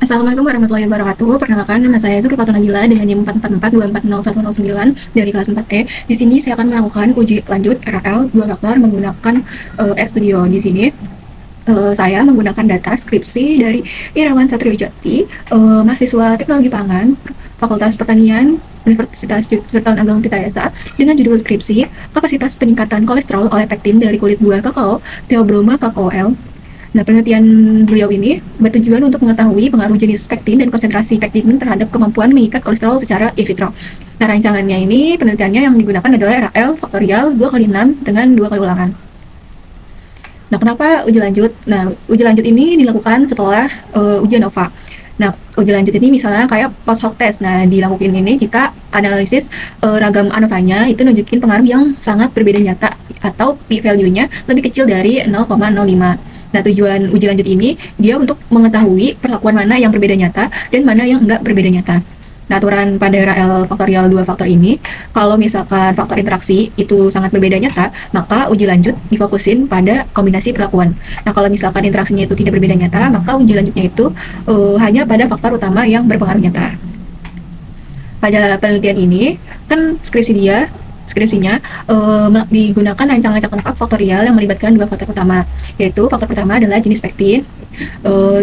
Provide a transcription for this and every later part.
Assalamualaikum warahmatullahi wabarakatuh. Perkenalkan, nama saya Zulkifli Nabila dengan NIM 444240109 dari kelas 4E. Di sini saya akan melakukan uji lanjut RL 2 faktor menggunakan RStudio. Di sini saya menggunakan data skripsi dari Irawan Satrio Jati, mahasiswa Teknologi Pangan, Fakultas Pertanian, Universitas Sultan Ageng Tirtayasa, dengan judul skripsi kapasitas peningkatan kolesterol oleh pektin dari kulit buah kakao Theobroma cacaoel. Nah, penelitian beliau ini bertujuan untuk mengetahui pengaruh jenis pektin dan konsentrasi pektin terhadap kemampuan mengikat kolesterol secara in vitro. Nah, rancangannya ini, penelitiannya yang digunakan adalah RAL faktorial 2 kali 6 dengan 2 kali ulangan. Nah, kenapa uji lanjut? Nah, uji lanjut ini dilakukan setelah ujian ANOVA. Nah, uji lanjut ini misalnya kayak post hoc test. Nah, dilakukan ini jika analisis ragam ANOVA-nya itu nunjukin pengaruh yang sangat berbeda nyata atau p-value-nya lebih kecil dari 0,05. Nah, tujuan uji lanjut ini dia untuk mengetahui perlakuan mana yang berbeda nyata dan mana yang enggak berbeda nyata. Nah, aturan pada RL faktorial 2 faktor ini, kalau misalkan faktor interaksi itu sangat berbeda nyata, maka uji lanjut difokusin pada kombinasi perlakuan. Nah, kalau misalkan interaksinya itu tidak berbeda nyata, maka uji lanjutnya itu hanya pada faktor utama yang berpengaruh nyata. Pada penelitian ini, kan skripsinya digunakan rancangan lengkap faktorial yang melibatkan dua faktor utama, yaitu faktor pertama adalah jenis pektin,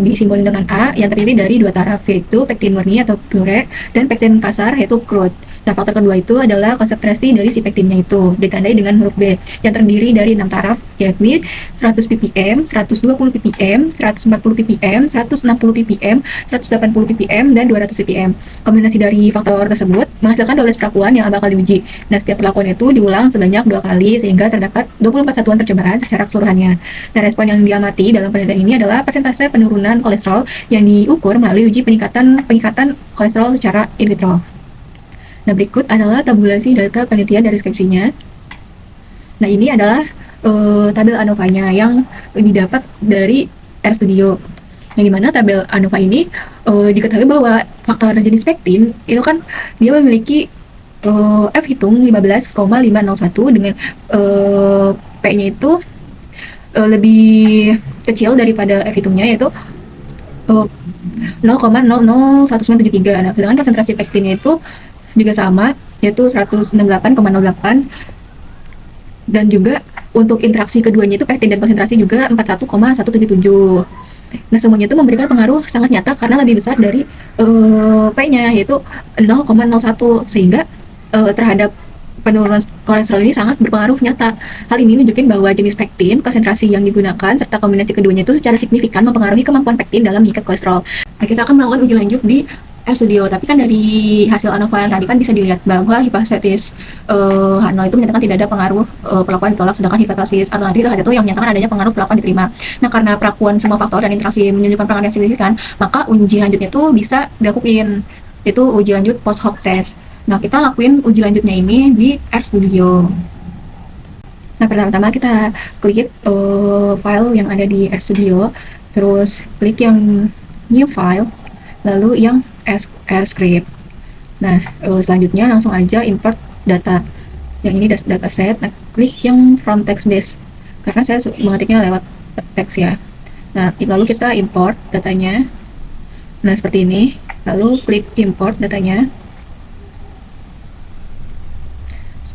disimbolin dengan A, yang terdiri dari dua taraf, yaitu pektin murni atau pure dan pektin kasar yaitu crude. Nah, faktor kedua itu adalah konsentrasi dari si pektinnya itu, ditandai dengan huruf B, yang terdiri dari 6 taraf, yakni 100 ppm, 120 ppm, 140 ppm, 160 ppm, 180 ppm, dan 200 ppm. Kombinasi dari faktor tersebut menghasilkan 12 perlakuan yang bakal diuji. Nah, setiap perlakuan itu diulang sebanyak 2 kali sehingga terdapat 24 satuan percobaan secara keseluruhannya. Nah, respon yang diamati dalam penelitian ini adalah persentase penurunan kolesterol yang diukur melalui uji pengikatan kolesterol secara in vitro. Nah, berikut adalah tabulasi data penelitian dari skripsinya. Nah, ini adalah tabel ANOVA-nya yang didapat dari RStudio. Yang dimana tabel ANOVA ini diketahui bahwa faktor jenis pektin itu kan dia memiliki F hitung 15,501 dengan P-nya itu lebih kecil daripada F hitungnya, yaitu 0,001973. Nah, sedangkan konsentrasi pektinnya itu juga sama, yaitu 168,08, dan juga untuk interaksi keduanya itu pektin dan konsentrasi juga 41,177. Nah, semuanya itu memberikan pengaruh sangat nyata karena lebih besar dari P-nya, yaitu 0,01, sehingga terhadap penurunan kolesterol ini sangat berpengaruh nyata. Hal ini nunjukin bahwa jenis pektin, konsentrasi yang digunakan, serta kombinasi keduanya itu secara signifikan mempengaruhi kemampuan pektin dalam mengikat kolesterol. Nah, kita akan melakukan uji lanjut di RStudio, tapi kan dari hasil ANOVA yang tadi kan bisa dilihat bahwa hipotesis H0 itu menyatakan tidak ada pengaruh perlakuan ditolak, sedangkan hipotesis alternatif H1 yang menyatakan adanya pengaruh perlakuan diterima. Nah, karena perlakuan semua faktor dan interaksi menunjukkan pengaruh yang signifikan, maka uji lanjutnya itu bisa dilakuin, itu uji lanjut post hoc test. Nah, kita lakuin uji lanjutnya ini di RStudio. Nah, pertama-tama kita klik file yang ada di RStudio, terus klik yang new file, lalu yang RScript. Nah, selanjutnya langsung aja import data. Yang ini dataset. Nah, klik yang from text base, karena saya mengetiknya lewat teks ya. Nah, lalu kita import datanya. Nah, seperti ini. Lalu klik import datanya.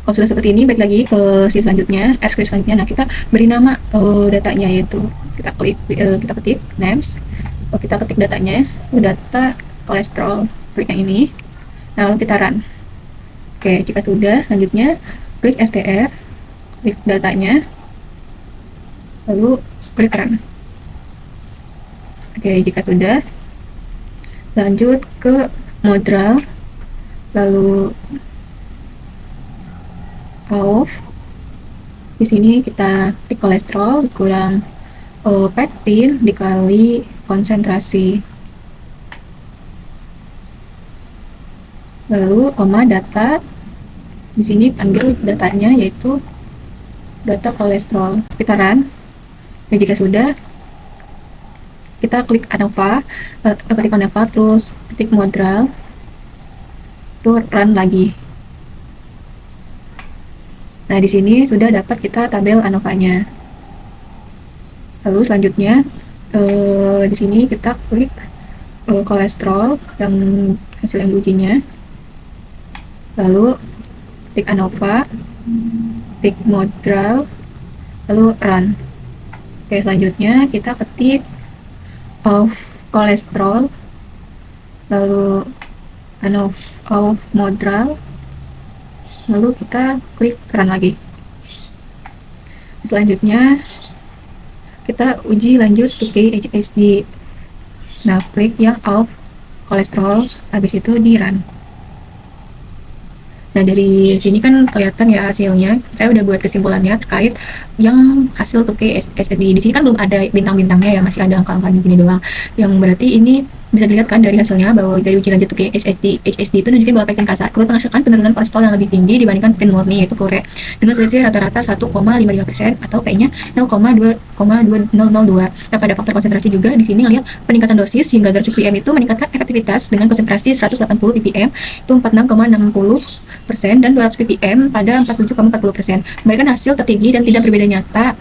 Kalau sudah seperti ini, balik lagi ke sheet selanjutnya, RScript selanjutnya. Nah, kita beri nama datanya, yaitu kita ketik names. Kita ketik datanya, data kolesterol, klik yang ini. Nah, lalu kita run. Oke, jika sudah, selanjutnya klik str, klik datanya, lalu klik run. Oke, jika sudah, lanjut ke modal, lalu off. Di sini kita klik kolesterol kurang pektin dikali konsentrasi, lalu koma data. Di sini panggil datanya, yaitu data kolesterol. Kita run. Dan jika sudah, kita klik ANOVA, terus klik modal, itu run lagi. Nah, di sini sudah dapat kita tabel ANOVA-nya. Lalu selanjutnya di sini kita klik kolesterol yang hasil yang diujinya, lalu klik ANOVA, klik modal, lalu run. Oke, selanjutnya kita ketik of kolesterol, lalu of modal, lalu kita klik run lagi. Selanjutnya kita uji lanjut 2K HSD. Nah, klik yang of kolesterol, habis itu di run. Nah, dari sini kan kelihatan ya hasilnya. Saya udah buat kesimpulannya terkait yang hasil 2K HSD. Di sini kan belum ada bintang-bintangnya ya, masih ada angka-angka gini doang. Yang berarti ini bisa dilihat kan dari hasilnya bahwa dari uji lanjut 2K HSD itu nunjukin bahwa pektin kasar perlu menghasilkan penurunan kolesterol yang lebih tinggi dibandingkan pektin murni, yaitu pure, dengan selisih rata-rata 1,55% atau P-nya 0,2002. Nah, pada faktor konsentrasi juga di sini lihat peningkatan dosis hingga 200 ppm itu meningkatkan efektivitas dengan konsentrasi 180 ppm itu 46,60% dan 200 ppm pada 47,40%. Memberikan hasil tertinggi dan tidak berbeda nyata.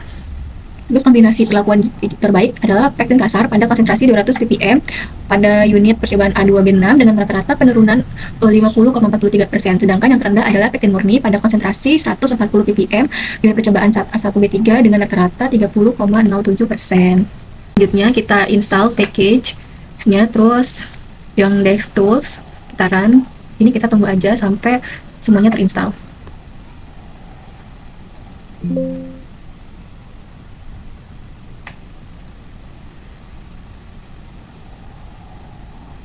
Terus kombinasi perlakuan terbaik adalah pektin kasar pada konsentrasi 200 ppm pada unit percobaan A2B6 dengan rata-rata penurunan 50,43%. Sedangkan yang terendah adalah pektin murni pada konsentrasi 140 ppm unit percobaan A1B3 dengan rata-rata 30,07%. Selanjutnya kita install package-nya, terus yang DevTools kita run. Ini kita tunggu aja sampai semuanya terinstall.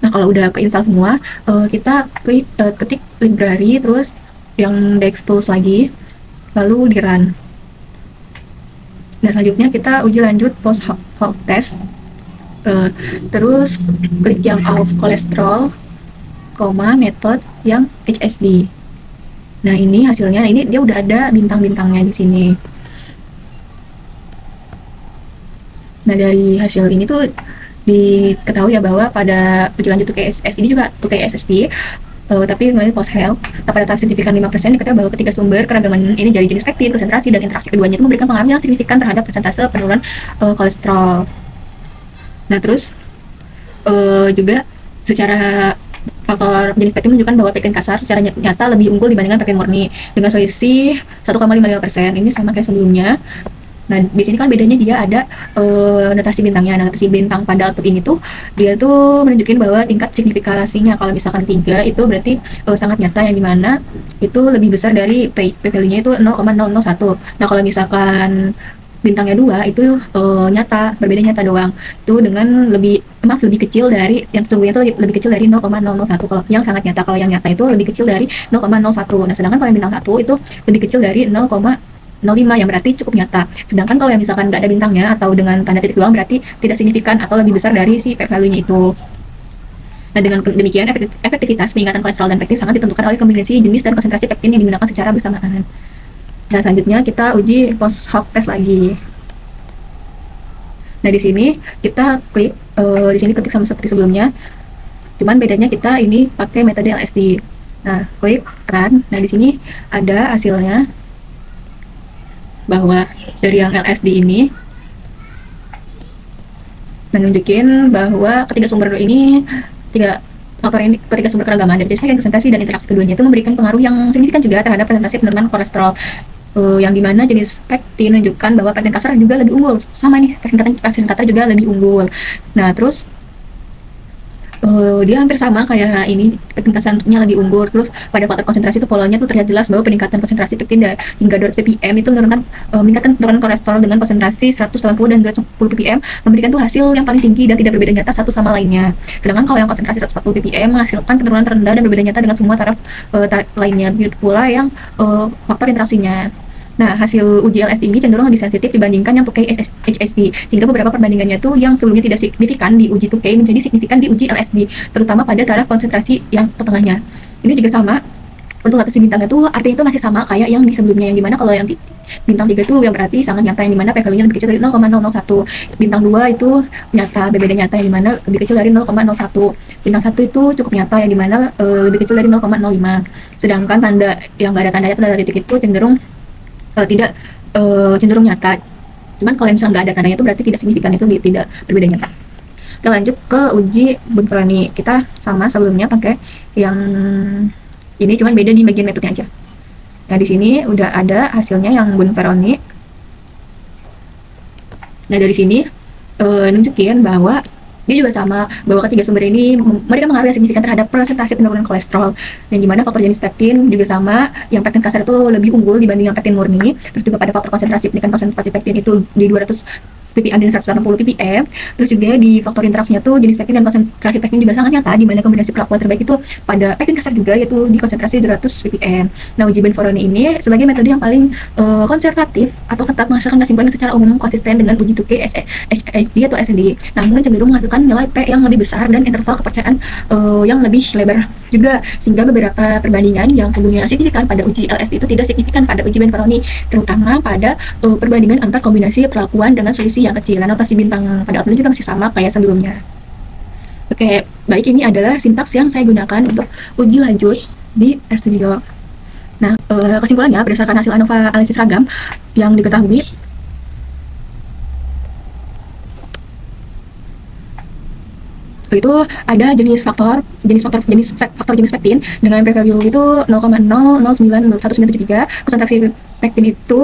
Nah, kalau udah keinstall semua, kita ketik library, terus yang DevTools lagi, lalu di run. Nah, selanjutnya kita uji lanjut post hoc test, terus klik yang of kolesterol, metode yang HSD. Nah, ini hasilnya. Nah, ini dia udah ada bintang-bintangnya di sini. Nah, dari hasil ini tuh diketahui ya bahwa pada uji lanjut 2KS ini juga 2KSSD, tapi nggak post health. Nah, pada taraf signifikan 5% diketahui bahwa ketiga sumber keragaman ini dari jenis pektin, konsentrasi, dan interaksi keduanya itu memberikan pengaruh yang signifikan terhadap persentase penurunan kolesterol. Nah, terus juga secara faktor jenis pektin menunjukkan bahwa pektin kasar secara nyata lebih unggul dibandingkan pektin murni dengan selisih 1,55%. Ini sama kayak sebelumnya. Nah, di sini kan bedanya dia ada notasi bintangnya. Nah, notasi bintang pada output ini tuh dia tuh menunjukin bahwa tingkat signifikasinya kalau misalkan 3 itu berarti sangat nyata, yang dimana itu lebih besar dari p-value-nya itu 0,001. Nah, kalau misalkan bintangnya 2 itu nyata, berbeda nyata doang. Itu dengan lebih kecil dari yang sebelumnya itu lebih kecil dari 0,001. Kalau yang sangat nyata, kalau yang nyata itu lebih kecil dari 0,01. Nah, sedangkan kalau yang bintang 1 itu lebih kecil dari 0,05, yang berarti cukup nyata. Sedangkan kalau yang misalkan nggak ada bintangnya atau dengan tanda titik doang berarti tidak signifikan atau lebih besar dari si p-value-nya itu. Nah, dengan demikian efektivitas peningkatan kolesterol dan pektin sangat ditentukan oleh kombinasi jenis dan konsentrasi pektin yang digunakan secara bersamaan. Nah, selanjutnya kita uji post hoc test lagi. Nah, di sini kita klik, di sini ketik sama seperti sebelumnya, cuman bedanya kita ini pakai metode LSD. Nah, klik run. Nah, di sini ada hasilnya bahwa dari yang LSD ini menunjukin bahwa ketiga sumber ini ketiga sumber keragaman dari jenis konsentrasi dan interaksi keduanya itu memberikan pengaruh yang signifikan juga terhadap presentasi penurunan kolesterol, yang dimana jenis pektin menunjukkan bahwa pektin kasar juga lebih unggul. Sama nih, pektin kasar juga lebih unggul. Nah, terus dia hampir sama kayak ini, pektin kasarnya lebih unggul. Terus pada faktor konsentrasi itu polanya tuh terlihat jelas bahwa peningkatan konsentrasi pektin hingga 200 ppm itu meningkatkan penurunan kolesterol dengan konsentrasi 180 dan 210 ppm, memberikan tuh hasil yang paling tinggi dan tidak berbeda nyata satu sama lainnya. Sedangkan kalau yang konsentrasi 140 ppm menghasilkan penurunan terendah dan berbeda nyata dengan semua taraf lainnya. Begitu pula yang faktor interaksinya. Nah, hasil uji LSD ini cenderung lebih sensitif dibandingkan yang 2K HSD, sehingga beberapa perbandingannya tuh yang sebelumnya tidak signifikan di uji 2K menjadi signifikan di uji LSD, terutama pada taraf konsentrasi yang tengahnya. Ini juga sama untuk notasi bintangnya tuh artinya itu masih sama kayak yang di sebelumnya, yang dimana kalau yang bintang 3 itu yang berarti sangat nyata, yang dimana p-value-nya lebih kecil dari 0,001. Bintang 2 itu nyata, berbeda nyata, yang dimana lebih kecil dari 0,01. Bintang 1 itu cukup nyata, yang dimana lebih kecil dari 0,05. Sedangkan tanda yang nggak ada tandanya, tanda titik itu cenderung cenderung nyata. Cuman kalau misalnya nggak ada tandanya itu berarti tidak signifikan, itu tidak berbeda nyata. Oke, lanjut ke uji Bunferoni. Kita sama sebelumnya pakai yang ini, cuman beda di bagian metodenya aja. Nah, di sini udah ada hasilnya yang Bunferoni. Nah, dari sini nunjukin bahwa dia juga sama, bahwa ketiga sumber ini mereka mengaruh yang signifikan terhadap persentase penurunan kolesterol, yang dimana faktor jenis pektin juga sama, yang pektin kasar itu lebih unggul dibanding yang pektin murni. Terus juga pada faktor konsentrasi peningkatan konsentrasi pektin itu di 200 ppm dan 180 ppm. Terus juga di faktor interaksinya tuh jenis pektin dan konsentrasi pektin juga sangat nyata, di mana kombinasi perlakuan terbaik itu pada pektin kasar juga, yaitu di konsentrasi 200 ppm. Nah, uji Bunferoni ini sebagai metode yang paling konservatif atau ketat menghasilkan kesimpulan secara umum konsisten dengan uji 2K, HSD atau SND. Namun cenderung menghasilkan nilai P yang lebih besar dan interval kepercayaan yang lebih lebar juga, sehingga beberapa perbandingan yang sebelumnya signifikan pada uji LSD itu tidak signifikan pada uji Bunferoni, terutama pada perbandingan antar kombinasi perlakuan dengan selisih yang kecil. Notasi bintang pada output juga masih sama kayak sebelumnya. Oke, baik, ini adalah sintaks yang saya gunakan untuk uji lanjut di RStudio. Nah, kesimpulannya berdasarkan hasil ANOVA analisis ragam yang diketahui, itu ada faktor jenis pektin dengan P value itu 0,009173. Konsentrasi pektin itu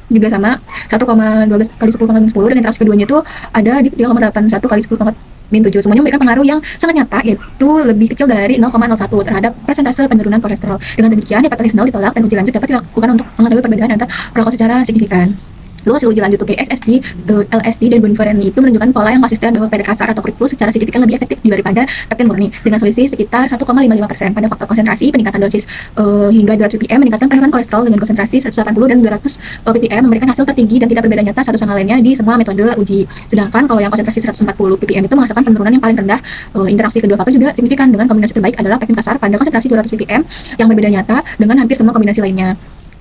juga sama 1,12 kali 10 pangkat 10, dan interaksi keduanya itu ada di 3,81 kali 10 pangkat min 7. Semuanya memberikan pengaruh yang sangat nyata, yaitu lebih kecil dari 0,01 terhadap persentase penurunan kolesterol. Dengan demikian, hipotesis nol ditolak dan uji lanjut dapat dilakukan untuk mengetahui perbedaan antar perlakuan secara signifikan. Lalu hasil uji lanjut ke SSD, LSD, dan Bunferoni itu menunjukkan pola yang konsisten bahwa pektin kasar atau kritik secara signifikan lebih efektif daripada pektin murni, dengan selisih sekitar 1,55%. Pada faktor konsentrasi, peningkatan dosis hingga 200 ppm meningkatkan penurunan kolesterol dengan konsentrasi 180 dan 200 ppm memberikan hasil tertinggi dan tidak berbeda nyata satu sama lainnya di semua metode uji. Sedangkan kalau yang konsentrasi 140 ppm itu menghasilkan penurunan yang paling rendah. Interaksi kedua faktor juga signifikan, dengan kombinasi terbaik adalah pektin kasar pada konsentrasi 200 ppm yang berbeda nyata dengan hampir semua kombinasi lainnya.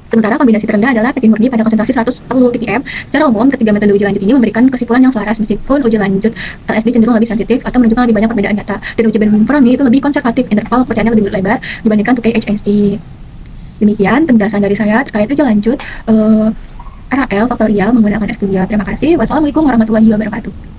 Sementara kombinasi terendah adalah pektin murni pada konsentrasi 110 ppm. Secara umum, ketiga metode uji lanjut ini memberikan kesimpulan yang selaras, meskipun uji lanjut LSD cenderung lebih sensitif atau menunjukkan lebih banyak perbedaan nyata, dan uji Bunferoni itu lebih konservatif, interval kepercayaannya lebih lebar dibandingkan 2K HSD. Demikian penjelasan dari saya terkait uji lanjut RAL faktorial menggunakan RStudio. Terima kasih. Wassalamualaikum warahmatullahi wabarakatuh.